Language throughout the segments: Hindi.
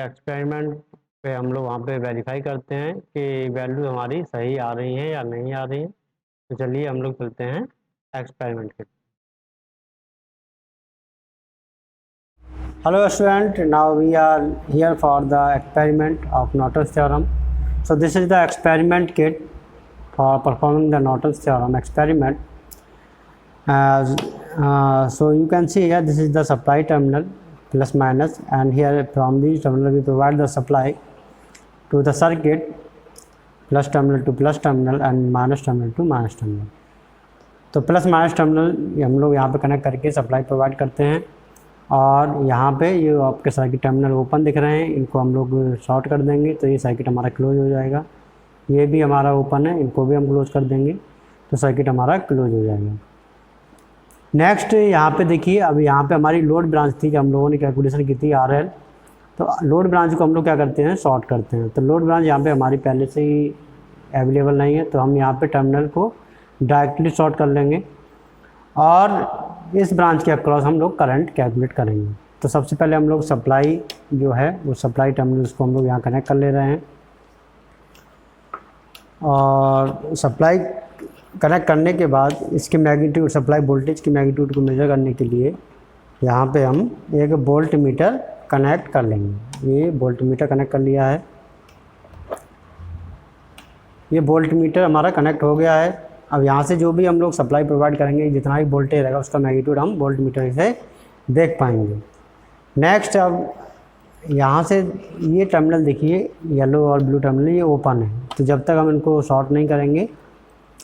एक्सपेरिमेंट पे हम लोग वहाँ पे वेरीफाई करते हैं कि वैल्यू हमारी सही आ रही है या नहीं आ रही है। तो चलिए हम लोग चलते हैं एक्सपेरिमेंट के। Hello student, now we are here for the experiment of Norton's theorem. So this is the experiment kit for performing the Norton's theorem experiment. So you can see here this is the supply terminal plus minus, and here from this terminal we provide the supply to the circuit plus terminal to plus terminal and minus terminal to minus terminal. तो प्लस माइनस टर्मिनल हम लोग यहाँ पे कनेक्ट करके सप्लाई प्रोवाइड करते हैं, और यहाँ पे ये आपके सर्किट टर्मिनल ओपन दिख रहे हैं, इनको हम लोग शॉर्ट कर देंगे तो ये सर्किट हमारा क्लोज हो जाएगा। ये भी हमारा ओपन है, इनको भी हम क्लोज कर देंगे तो सर्किट हमारा क्लोज हो जाएगा। नेक्स्ट यहाँ पे देखिए, अब यहाँ पे हमारी लोड ब्रांच थी कि हम लोगों ने कैलकुलेशन की थी RL, तो लोड ब्रांच को हम लोग क्या करते हैं, शॉर्ट करते हैं। तो लोड ब्रांच यहाँ पे हमारी पहले से ही अवेलेबल नहीं है, तो हम यहाँ पे टर्मिनल को डायरेक्टली शॉर्ट कर लेंगे और इस ब्रांच के अक्रॉस हम लोग करंट कैलकुलेट करेंगे। तो सबसे पहले हम लोग सप्लाई जो है वो सप्लाई टर्मिनल्स को हम लोग यहाँ कनेक्ट कर ले रहे हैं, और सप्लाई कनेक्ट करने के बाद इसके मैग्नीट्यूड, सप्लाई वोल्टेज की मैग्नीट्यूड को मेजर करने के लिए यहाँ पे हम एक वोल्ट मीटर कनेक्ट कर लेंगे। ये वोल्ट मीटर कनेक्ट कर लिया है, ये वोल्ट मीटर हमारा कनेक्ट हो गया है। अब यहाँ से जो भी हम लोग सप्लाई प्रोवाइड करेंगे, जितना भी वोल्टेज रहेगा उसका मैग्नीट्यूड हम वोल्ट मीटर से देख पाएंगे। नेक्स्ट, अब यहाँ से ये टर्मिनल देखिए, येलो और ब्लू टर्मिनल ये ओपन है, तो जब तक हम इनको शॉर्ट नहीं करेंगे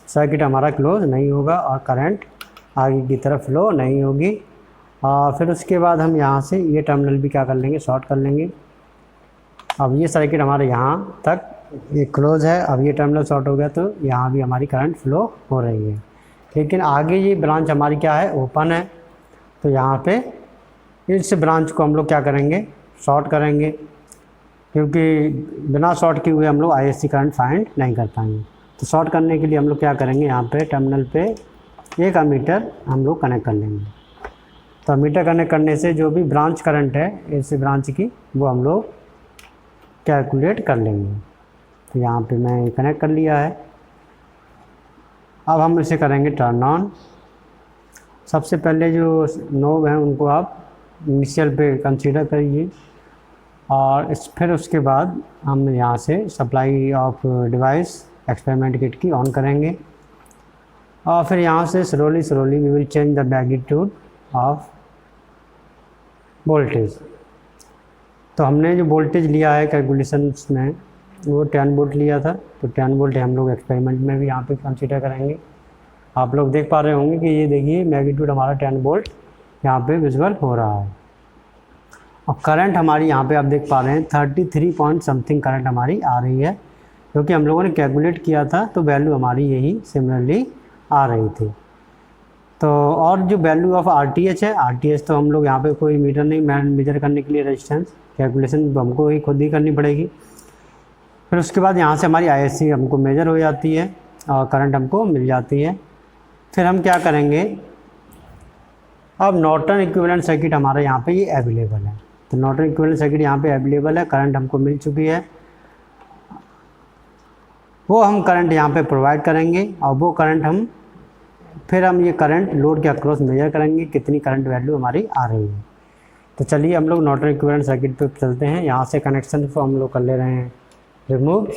सर्किट हमारा क्लोज नहीं होगा और करंट आगे की तरफ फ्लो नहीं होगी। और फिर उसके बाद हम यहाँ से ये टर्मिनल भी क्या कर लेंगे, शॉर्ट कर लेंगे। अब ये सर्किट हमारे यहाँ तक ये क्लोज है, अब ये टर्मिनल शॉर्ट हो गया तो यहाँ भी हमारी करंट फ्लो हो रही है, लेकिन आगे ये ब्रांच हमारी क्या है, ओपन है। तो यहाँ पे इस ब्रांच को हम लोग क्या करेंगे, शॉर्ट करेंगे, क्योंकि बिना शॉर्ट किए हुए हम लोग ISC करंट फाइंड नहीं कर पाएंगे। तो शॉर्ट करने के लिए हम लोग क्या करेंगे, यहाँ पे टर्मिनल पे एक अमीटर हम लोग कनेक्ट कर लेंगे। तो अमीटर कनेक्ट करने से जो भी ब्रांच करंट है इस ब्रांच की, वो हम लोग कैलकुलेट कर लेंगे। तो यहाँ पे मैं कनेक्ट कर लिया है। अब हम इसे करेंगे टर्न ऑन। सबसे पहले जो नोब हैं उनको आप इनिशियल पे कंसीडर करिए, और फिर उसके बाद हम यहाँ से supply of device experiment kit की ऑन करेंगे, और फिर यहाँ से slowly we will change the magnitude of voltage. तो हमने जो वोल्टेज लिया है कैलकुलेशंस में वो 10 वोल्ट लिया था, तो 10 वोल्ट हम लोग एक्सपेरिमेंट में भी यहाँ पे कंसीडर करेंगे। आप लोग देख पा रहे होंगे कि ये देखिए मैग्नीट्यूड हमारा 10 वोल्ट यहाँ पे विजुअल हो रहा है। और करंट हमारी यहाँ पे आप देख पा रहे हैं 33 पॉइंट समथिंग करंट हमारी आ रही है, क्योंकि हम लोगों ने कैलकुलेट किया था तो वैल्यू हमारी यही सिमिलरली आ रही थी। तो और जो वैल्यू ऑफ RTH है, RTH तो हम लोग यहाँ पे कोई मीटर नहीं, मेजर करने के लिए रेजिस्टेंस कैलकुलेशन हमको ही खुद ही करनी पड़ेगी। फिर उसके बाद यहाँ से हमारी ISC हमको मेजर हो जाती है और करंट हमको मिल जाती है। फिर हम क्या करेंगे, अब नॉर्टन इक्विवेलेंट सर्किट हमारा यहाँ पे ये अवेलेबल है। तो नॉर्टन इक्विवेलेंट सर्किट यहाँ पे अवेलेबल है, करंट हमको मिल चुकी है, वो हम करंट यहाँ पे प्रोवाइड करेंगे, और वो करंट फिर हम ये करंट लोड के अक्रॉस मेजर करेंगे कितनी करंट वैल्यू हमारी आ रही है। तो चलिए हम लोग नॉर्टन इक्विवेलेंट सर्किट पे चलते हैं। यहाँ से कनेक्शन को हम लोग कर ले रहे हैं रिमूव,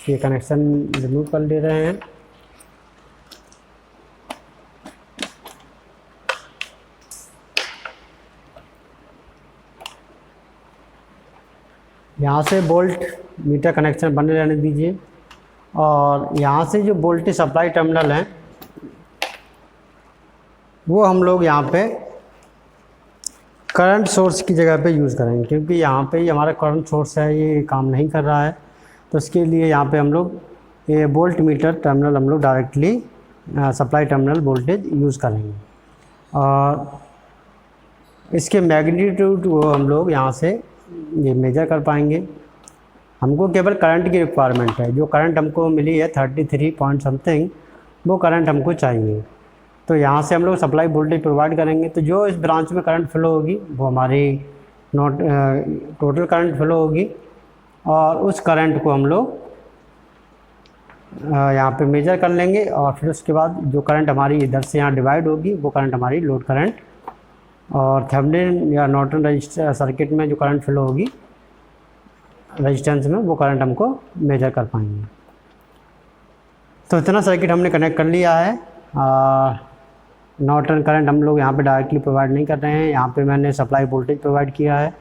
ये कनेक्शन रिमूव कर ले रहे हैं। यहाँ से वोल्ट मीटर कनेक्शन बने रहने दीजिए, और यहाँ से जो वोल्टेज सप्लाई टर्मिनल है वो हम लोग यहाँ पे करंट सोर्स की जगह पे यूज़ करेंगे, क्योंकि यहाँ पे हमारा करंट सोर्स है ये काम नहीं कर रहा है। तो इसके लिए यहाँ पे हम लोग ये वोल्ट मीटर टर्मिनल हम लोग directly supply terminal voltage use करेंगे, और इसके मैग्नीट्यूड वो हम लोग यहाँ से ये मेजर कर पाएंगे। हमको केवल करंट की रिक्वायरमेंट है, जो करंट हमको मिली है 33 पॉइंट समथिंग, वो करंट हमको चाहिए। तो यहाँ से हम लोग सप्लाई वोल्टेज प्रोवाइड करेंगे, तो जो इस ब्रांच में करंट फ्लो होगी वो हमारी नोट टोटल करंट फ्लो होगी और उस करंट को हम लोग यहाँ पे मेजर कर लेंगे और फिर उसके बाद जो करंट हमारी इधर से यहाँ डिवाइड होगी वो करंट हमारी लोड करंट और थेवेनिन या नॉर्टन रजिस्टर सर्किट में जो करंट फ्लो होगी रेजिस्टेंस में वो करंट हमको मेजर कर पाएंगे। तो इतना सर्किट हमने कनेक्ट कर लिया है। नॉर्टन करंट हम लोग यहाँ पे डायरेक्टली प्रोवाइड नहीं कर रहे हैं, यहाँ पे मैंने सप्लाई वोल्टेज प्रोवाइड किया है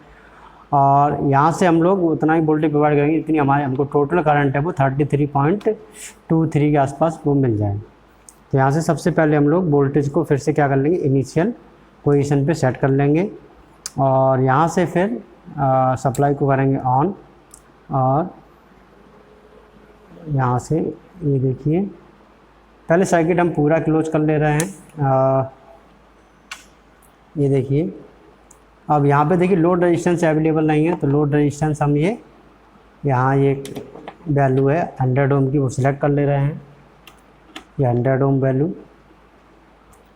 और यहाँ से हम लोग उतना ही वोल्टेज प्रोवाइड करेंगे जितनी हमारे हमको टोटल करंट है वो 33.23 के आसपास वो मिल जाए। तो यहाँ से सबसे पहले हम लोग वोल्टेज को फिर से क्या कर लेंगे, इनिशियल पोजीशन पे सेट कर लेंगे और यहाँ से फिर सप्लाई को करेंगे ऑन और यहाँ से ये देखिए पहले सर्किट हम पूरा क्लोज कर ले रहे हैं। ये देखिए अब यहाँ पे देखिए लोड रेजिस्टेंस अवेलेबल नहीं है, तो लोड रेजिस्टेंस हम ये यहाँ ये वैल्यू है 100 ओम की वो सिलेक्ट कर ले रहे हैं। ये 100 ओम वैल्यू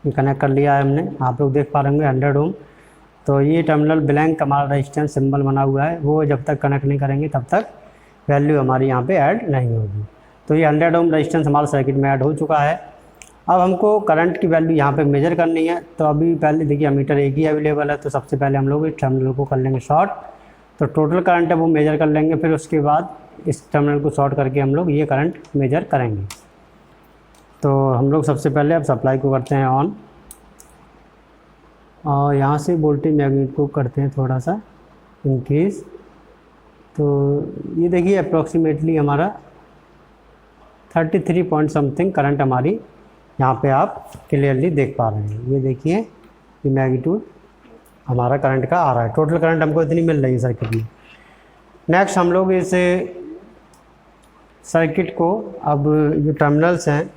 ये कनेक्ट कर लिया है हमने, आप लोग देख पा रहे होंगे 100 ओम। तो ये टर्मिनल ब्लैंक हमारा रेजिस्टेंस सिंबल बना हुआ है, वो जब तक कनेक्ट नहीं करेंगे तब तक वैल्यू हमारी यहाँ पे ऐड नहीं होगी। तो ये 100 ओम रेजिस्टेंस हमारे सर्किट में ऐड हो चुका है। अब हमको करंट की वैल्यू यहाँ पे मेजर करनी है, तो अभी पहले देखिए मीटर एक ही अवेलेबल है, तो सबसे पहले हम लोग इस टर्मिनल को कर लेंगे शॉर्ट। तो टोटल करंट है वो मेजर कर लेंगे, फिर उसके बाद इस टर्मिनल को शॉर्ट करके हम लोग ये करंट मेजर करेंगे। तो हम लोग सबसे पहले अब सप्लाई को करते हैं ऑन और यहाँ से वोल्टेज मैग्नीट्यूड को करते हैं थोड़ा सा इंक्रीज़। तो ये देखिए अप्रॉक्सीमेटली हमारा 33 पॉइंट समथिंग करंट हमारी यहाँ पे आप क्लियरली देख पा रहे हैं। ये देखिए ये मैग्नीट्यूड हमारा करंट का आ रहा है, टोटल करंट हमको इतनी मिल रही है सर्किट में। नेक्स्ट हम लोग इस सर्किट को अब जो टर्मिनल्स हैं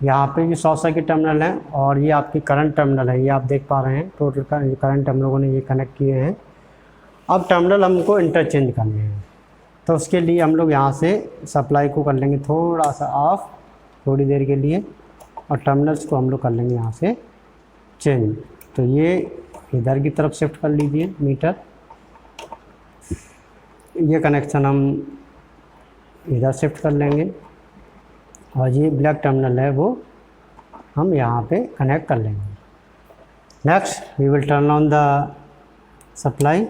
यहाँ पे ये शॉर्ट सर्किट टर्मिनल है और ये आपकी करंट टर्मिनल है, ये आप देख पा रहे हैं टोटल करंट हम लोगों ने ये कनेक्ट किए हैं। अब टर्मिनल हमको इंटरचेंज करने हैं, तो उसके लिए हम लोग यहाँ से सप्लाई को कर लेंगे थोड़ा सा ऑफ थोड़ी देर के लिए और टर्मिनल्स को हम लोग कर लेंगे यहाँ से चेंज। तो ये इधर की तरफ शिफ्ट कर लीजिए मीटर, ये कनेक्शन हम इधर शिफ्ट कर लेंगे और ये ब्लैक टर्मिनल है वो हम यहाँ पे कनेक्ट कर लेंगे। Next we will turn on the supply.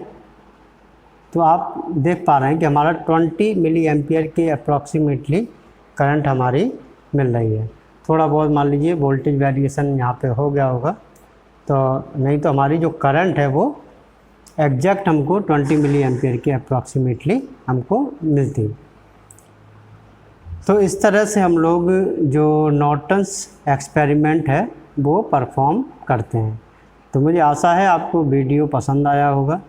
तो आप देख पा रहे हैं कि हमारा 20 मिली एम्पियर के अप्रॉक्सीमेटली करंट हमारी मिल रही है। थोड़ा बहुत मान लीजिए वोल्टेज वेरिएशन यहाँ पे हो गया होगा, तो नहीं तो हमारी जो करंट है वो एग्जैक्ट हमको 20 मिली एम्पियर के अप्रॉक्सीमेटली हमको मिलती। तो इस तरह से हम लोग जो नॉर्टन्स एक्सपेरिमेंट है वो परफॉर्म करते हैं। तो मुझे आशा है आपको वीडियो पसंद आया होगा।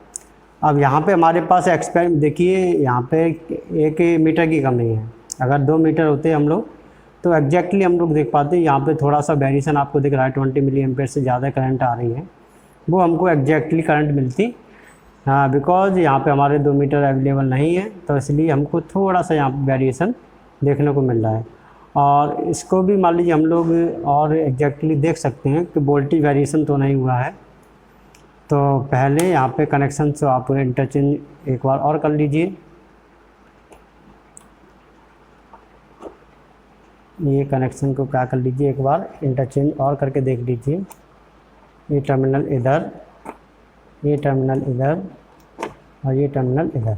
अब यहाँ पे हमारे पास एक्सपेरिमेंट देखिए, यहाँ पे 1 मीटर की कमी है, अगर 2 मीटर होते हम लोग तो एग्जैक्टली हम लोग देख पाते। यहाँ पे थोड़ा सा वेरिएशन आपको दिख रहा है, 20 मिली एम्पियर से ज़्यादा करंट आ रही है, वो हमको एग्जैक्टली करंट मिलती। हाँ, बिकॉज यहाँ पे हमारे 2 मीटर अवेलेबल नहीं है, तो इसलिए हमको थोड़ा सा यहाँ पे वेरिएशन देखने को मिल रहा है। और इसको भी मान लीजिए हम लोग और एग्जैक्टली देख सकते हैं कि वोल्टेज वेरिएशन तो नहीं हुआ है। तो पहले यहाँ पे कनेक्शन से आप इंटरचेंज एक बार और कर लीजिए। ये कनेक्शन को क्या कर लीजिए, एक बार इंटरचेंज और करके देख लीजिए। ये टर्मिनल इधर, ये टर्मिनल इधर और ये टर्मिनल इधर।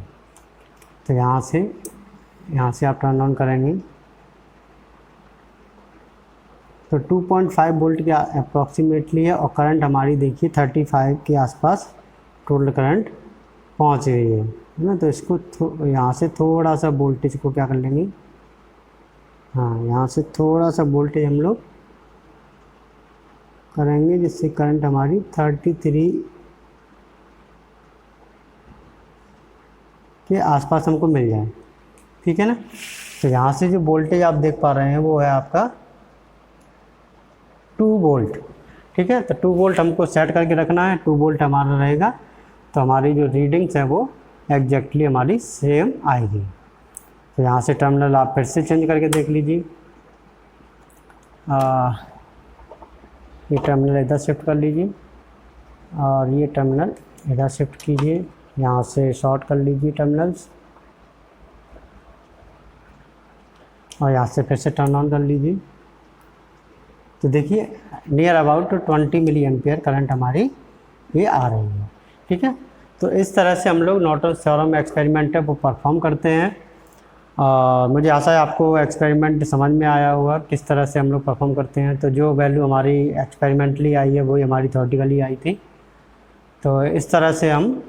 तो यहाँ से आप टर्न ऑन करेंगे तो 2.5 वोल्ट के अप्रॉक्सीमेटली है और करंट हमारी देखिए 35 के आसपास टोटल करंट पहुँच रही है ना। तो इसको यहाँ से थोड़ा सा वोल्टेज को क्या कर लेंगे, हाँ यहाँ से थोड़ा सा वोल्टेज हम लोग करेंगे जिससे करंट हमारी 33 के आसपास हमको मिल जाए, ठीक है ना। तो यहाँ से जो वोल्टेज आप देख पा रहे हैं वो है आपका 2 वोल्ट, ठीक है। तो 2 वोल्ट हमको सेट करके रखना है, 2 वोल्ट हमारा रहेगा। तो हमारी जो रीडिंग्स है वो एग्जैक्टली हमारी सेम आएगी। तो यहाँ से टर्मिनल आप फिर से चेंज करके देख लीजिए। ये टर्मिनल इधर शिफ्ट कर लीजिए और ये टर्मिनल इधर शिफ्ट कीजिए, यहाँ से शॉर्ट कर लीजिए टर्मिनल्स और यहाँ से फिर से टर्न ऑन कर लीजिए। तो देखिए near about 20 milli ampere current हमारी ये आ रही है। ठीक है, तो इस तरह से हम लोग नॉर्टन थ्योरम एक्सपेरिमेंट है वो परफॉर्म करते हैं। मुझे आशा है आपको एक्सपेरिमेंट समझ में आया होगा किस तरह से हम लोग परफॉर्म करते हैं। तो जो वैल्यू हमारी एक्सपेरिमेंटली आई है वही हमारी थ्योरेटिकली आई थी। तो इस तरह से हम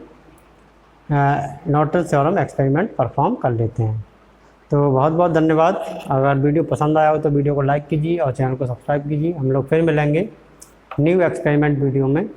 नॉर्टन थ्योरम एक्सपेरिमेंट परफॉर्म कर लेते हैं। तो बहुत बहुत धन्यवाद। अगर वीडियो पसंद आया हो तो वीडियो को लाइक कीजिए और चैनल को सब्सक्राइब कीजिए। हम लोग फिर मिलेंगे न्यू एक्सपेरिमेंट वीडियो में।